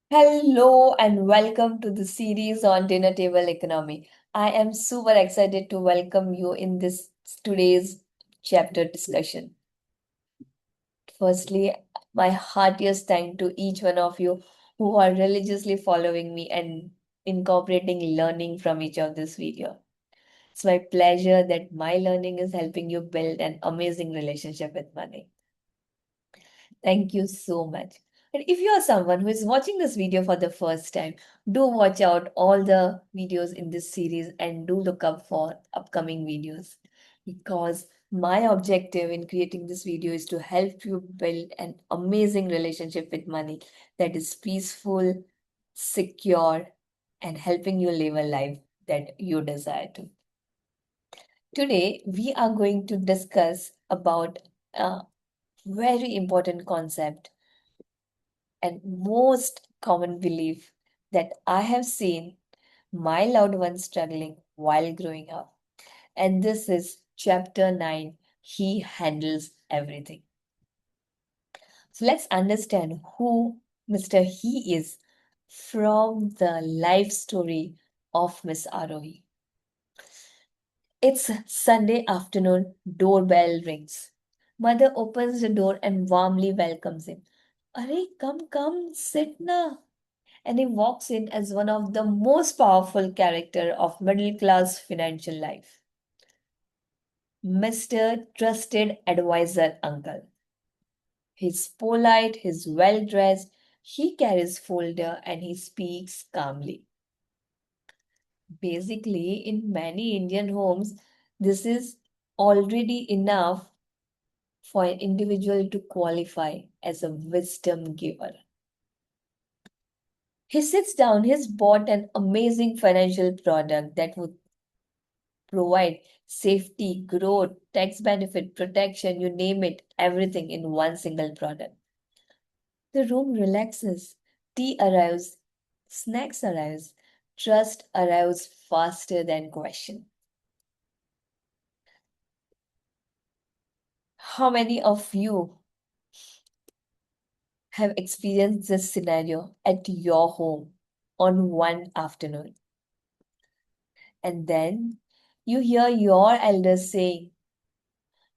Hello and welcome to the series on dinner table economy. I am super excited to welcome you in this today's chapter discussion. Firstly, my heartiest thanks to each one of you who are religiously following me and incorporating learning from each of this video. It's my pleasure that my learning is helping you build an amazing relationship with money. Thank you so much. And if you are someone who is watching this video for the first time, do watch out all the videos in this series and do look up for upcoming videos because my objective in creating this video is to help you build an amazing relationship with money that is peaceful, secure, and helping you live a life that you desire to. Today, we are going to discuss about a very important concept and most common belief that I have seen my loved ones struggling while growing up. And this is chapter 9. He handles everything. So let's understand who Mr. He is from the life story of Miss Aarohi. It's Sunday afternoon, doorbell rings. Mother opens the door and warmly welcomes him. Are, come, sit na. And he walks in as one of the most powerful character of middle class financial life. Mr. Trusted Advisor Uncle. He's polite, he's well dressed, he carries folder and he speaks calmly. Basically, in many Indian homes, this is already enough for an individual to qualify as a wisdom giver. He sits down, he's bought an amazing financial product that would provide safety, growth, tax benefit, protection, you name it, everything in one single product. The room relaxes, tea arrives, snacks arrives, trust arrives faster than question. How many of you have experienced this scenario at your home on one afternoon? And then you hear your elders saying,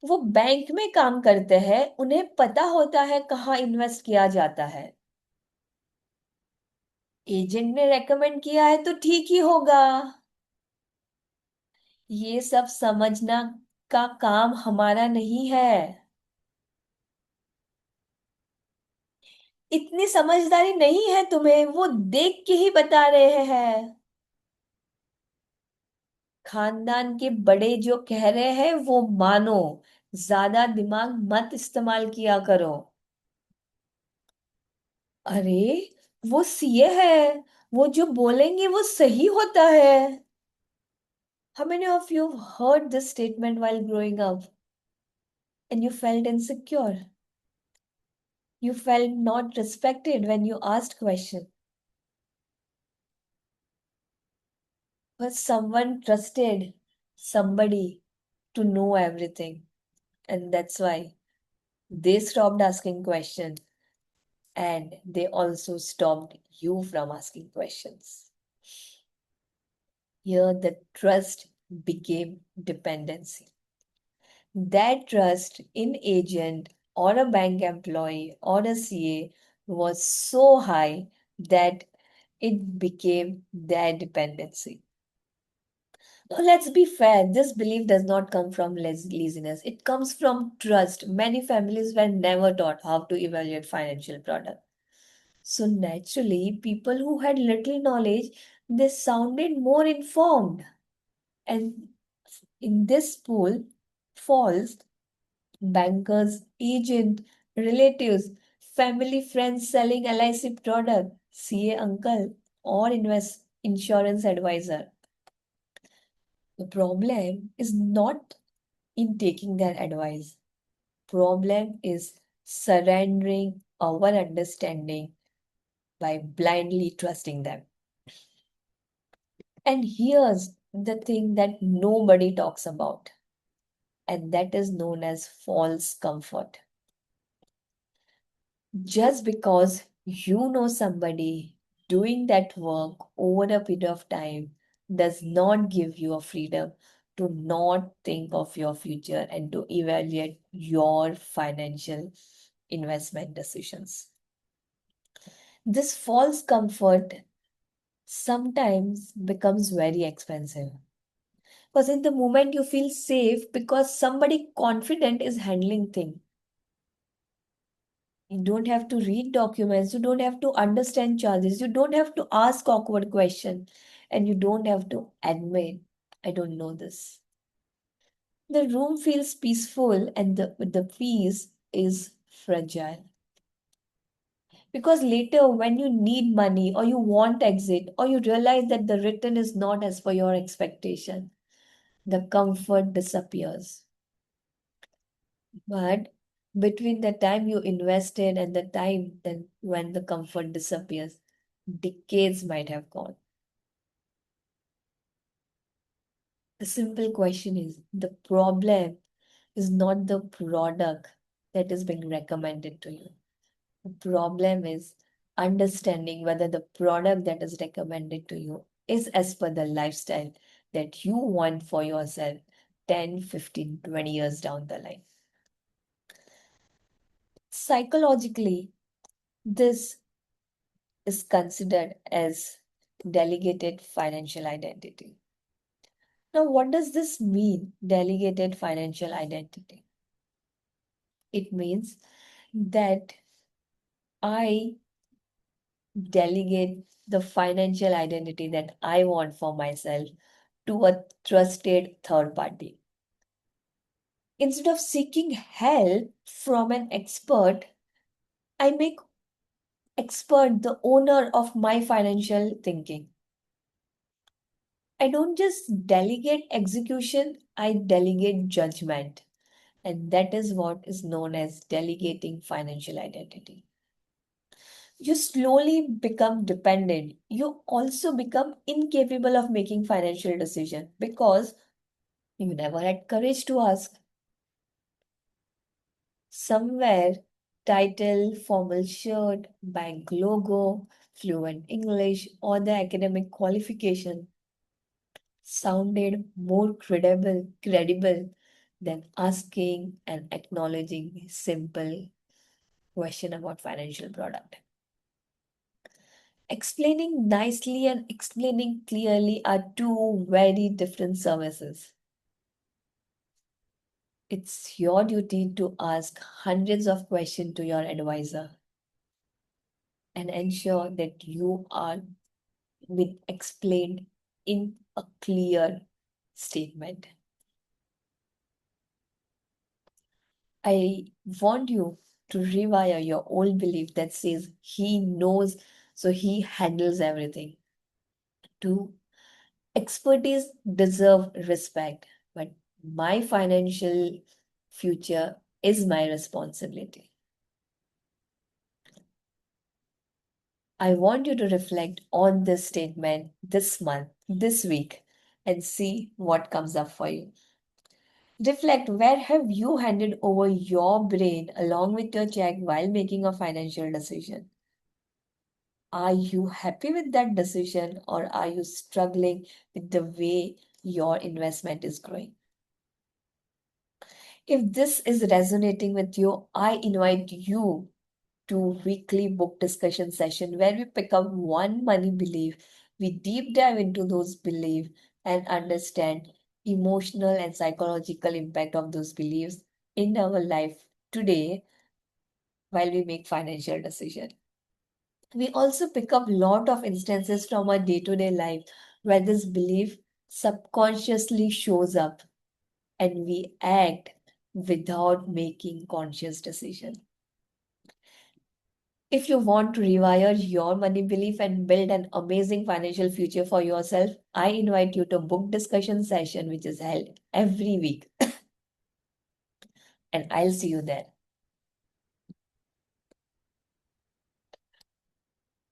वो bank में काम करते हैं, उन्हें पता होता है कहाँ इन्वेस्ट किया जाता है। एजेंट ने रेकमेंड किया है तो ठीक ही होगा। ये सब समझना का काम हमारा नहीं है। इतनी समझदारी नहीं है तुम्हें, वो देख के ही बता रहे हैं। खानदान के बड़े जो कह रहे हैं वो मानो, ज्यादा दिमाग मत इस्तेमाल किया करो। अरे वो सीए है, वो जो बोलेंगे वो सही होता है। How many of you have heard this statement while growing up and you felt insecure? You felt not respected when you asked questions. But someone trusted somebody to know everything. And that's why they stopped asking questions and they also stopped you from asking questions. Here, the trust became dependency. That trust in agent or a bank employee or a CA was so high that it became their dependency. Now, let's be fair, this belief does not come from laziness. It comes from trust. Many families were never taught how to evaluate financial product. So naturally, people who had little knowledge, they sounded more informed. And in this pool falls bankers, agent, relatives, family friends selling LIC product, CA uncle, or invest insurance advisor. The problem is not in taking their advice. Problem is surrendering our understanding by blindly trusting them. And here's the thing that nobody talks about, and that is known as false comfort. Just because you know somebody doing that work over a period of time does not give you a freedom to not think of your future and to evaluate your financial investment decisions. This false comfort sometimes becomes very expensive. Because in the moment you feel safe because somebody confident is handling things. You don't have to read documents, you don't have to understand charges, you don't have to ask awkward questions, and you don't have to admit, I don't know this. The room feels peaceful and the peace is fragile. Because later, when you need money or you want exit or you realize that the return is not as per your expectation, the comfort disappears. But between the time you invested and the time then when the comfort disappears, decades might have gone. The simple question is the problem is not the product that is being recommended to you. The problem is understanding whether the product that is recommended to you is as per the lifestyle that you want for yourself 10, 15, 20 years down the line. Psychologically, this is considered as delegated financial identity. Now, what does this mean, delegated financial identity? It means that I delegate the financial identity that I want for myself to a trusted third party. Instead of seeking help from an expert, I make expert the owner of my financial thinking. I don't just delegate execution, I delegate judgment. And that is what is known as delegating financial identity. You slowly become dependent. You also become incapable of making financial decisions because you never had courage to ask. Somewhere, title, formal shirt, bank logo, fluent English, or the academic qualification sounded more credible than asking and acknowledging a simple question about financial product. Explaining nicely and explaining clearly are two very different services. It's your duty to ask hundreds of questions to your advisor and ensure that you are being explained in a clear statement. I want you to rewire your old belief that says he knows, so he handles everything. To expertise deserve respect, but my financial future is my responsibility. I want you to reflect on this statement this month, this week, and see what comes up for you. Reflect, where have you handed over your brain along with your check while making a financial decision? Are you happy with that decision or are you struggling with the way your investment is growing? If this is resonating with you, I invite you to weekly book discussion session where we pick up one money belief, we deep dive into those beliefs and understand emotional and psychological impact of those beliefs in our life today while we make financial decision. We also pick up lot of instances from our day-to-day life where this belief subconsciously shows up and we act without making conscious decision. If you want to rewire your money belief and build an amazing financial future for yourself, I invite you to book discussion session which is held every week and I'll see you there.